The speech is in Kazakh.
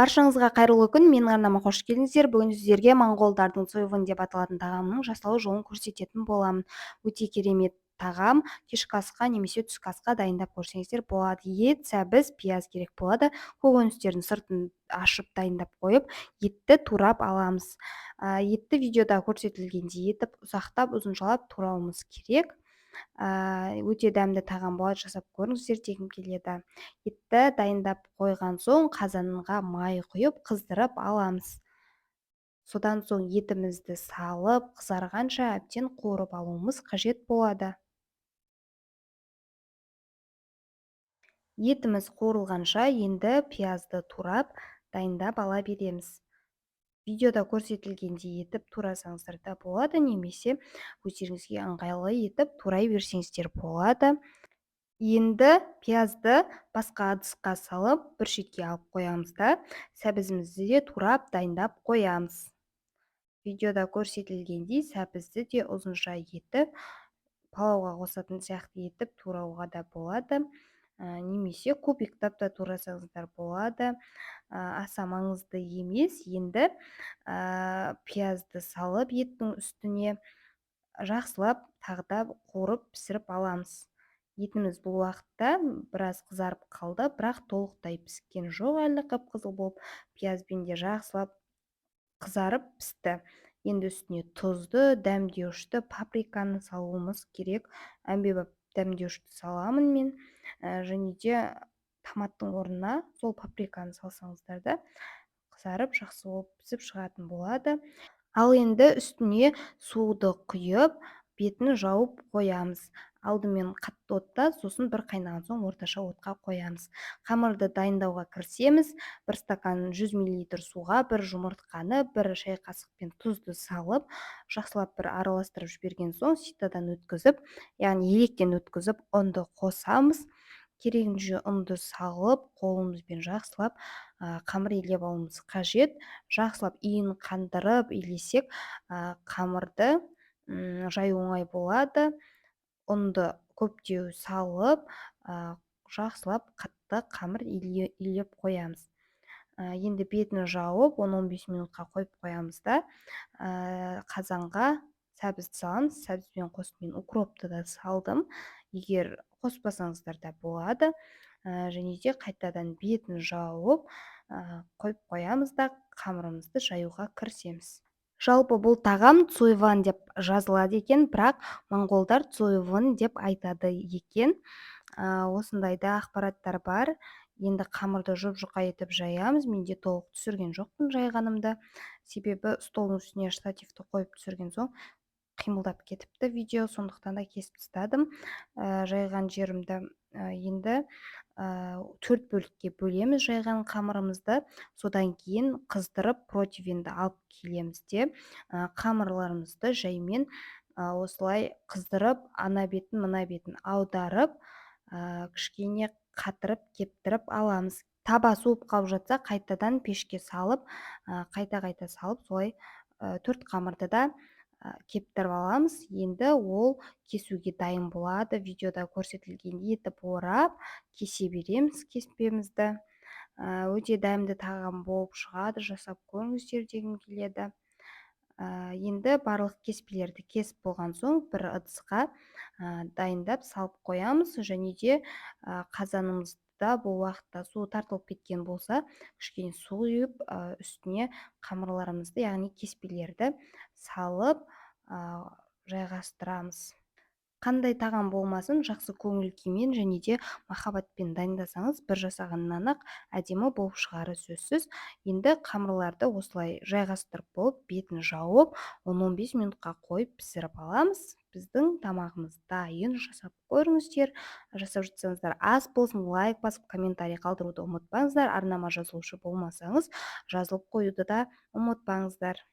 Баршаңызға қайырлы күн. Менің арнама қош келдіңіздер. Бүгін сіздерге моңғолдардың цойвын деп аталатын тағамның жасалу жолын көрсететін боламын. Өте керемет тағам. Кешкі асқа немесе түскі асқа дайындап көрсеңіздер болады. Ет, сәбіз, пияз керек болады. Көкөністердің сыртын ашып дайындап қойып, етті турап аламыз. Етті видеода көрсетілгендей етіп ұсақтап, ұзыншалап турауымыз керек. Өте дәмді тағам болады, жасап көріңіздер дегім келеді. Етті дайындап қойған соң қазанға май құйып қыздырып аламыз. Содан соң етімізді салып, қызарғанша әбден қуырып алуымыз қажет болады. Етіміз қуырылғанша енді пиязды турап дайындап ала береміз. Видеода көрсетілгендей етіп турасаңыздар да болады, немесе өздеріңізге ыңғайлы етіп турай берсеңіздер болады. Енді пиязды басқа ыдысқа салып, бір шетке алып қоямыз да, сәбізімізді де турап дайындап қоямыз. Видеода көрсетілгендей сәбізді де ұзынша етіп, палауға қосатын сияқты етіп турауға да болады. Немесе кубиктап та турасаңыздар болады. Аса маңызды емес. Енді пиязды салып еттің үстіне жақсылап тағы да қуырып пісіріп аламыз. Етіміз бұл уақытта біраз қызарып қалды, бірақ толықтай піскен жоқ, әлі қып-қызыл болып, пиязбен де жақсылап қызарып пісті. Енді үстіне тұзды, дәмдеуішті, паприканы салуымыз керек. Әмбебап дәмдеуішті саламын мен. Және де томаттың орнына сол паприканы салсаңыздар да қызарып жақсы болып пісіп шығатын болады. Ал енді үстіне суды құйып, бетін жауып қоямыз. Алдымен қатты отта, сосын бір қайнаған соң орташа отқа қоямыз. Қамырды дайындауға кірісеміз. 1 стакан 100 мл суға 1 жұмыртқаны 1 шай қасықпен тұзды салып, жақсылап бір араластырып жіберген соң ситадан өткізіп, яғни електен өткізіп, ұнды қосамыз. Керегінше ұнды салып, қолымызбен жақсылап қамыр илеп алуымыз қажет. Жақсылап иін қандырып илесек, қамырды жаю оңай болады. Ұнды көптеу салып, жақсылап қатты қамыр илеп қоямыз. Енді бетін жауып, 10-15 минутқа қойып қоямыз да, қазанға сәбізді саламыз. Сәбізбен қосып мен укропты да салдым. Егер қоспасаңыздар да болады. Және де қайтадан бетін жауып, қойып қоямыз да қамырымызды жаюға кірісеміз. Жалпы бұл тағам цойван деп жазылады екен, бірақ моңғолдар цойвын деп айтады екен. Осындайда ақпараттар бар. Енді қамырды жұп-жұқа етіп жаямыз. Менде толық түсірген жоқпын жайғанымда. Себебі столдың үстіне штативті қойып түсірген соң қимылдап кетіпті видео, сондықтан да кесіп тастадым жайған жерімді. Енді 4 бөлікке бөлеміз жайған қамырымызды. Содан кейін қыздырып противенді алып келеміз де, қамырларымызды жаймен осылай қыздырып, ана бетін, мына бетін аударып, кішкене қатырып, кептіріп аламыз. Таба суып қалып жатса, қайтадан пешке салып, қайта-қайта салып, солай 4 қамырды да кептіріп аламыз. Енді ол кесуге дайын болады. Видеода көрсетілгендей етіп орап, кесе береміз кеспемізді. Өте дәмді тағам болып шығады, жасап көріңіздер дегім келеді. Енді барлық кеспелерді кесіп болған соң бір ыдысқа дайындап салып қоямыз. Және де қазанымызда бұл уақытта су тартылып кеткен болса, кішкене су құйып, үстіне қамырларымызды, яғни кеспелерді салып жайғастырамыз. Қандай тағам болмасын, жақсы көңіл күймен және де махаббатпен дайындасаңыз, бір жасағаннан ақ әдемі болып шығары сөзсіз. Енді қамырларды осылай жайғастырып болып, бетін жауып, 10-15 минутқа қойып пісіріп аламыз. Біздің тамағымыз дайын, жасап көріңіздер. Жасап жатсаңыздар ас болсын, лайк басып, комментарий қалдыруды ұмытпаңыздар. Арнама жазылушы болмасаңыз, жазылып қоюды да ұмытпаңыздар.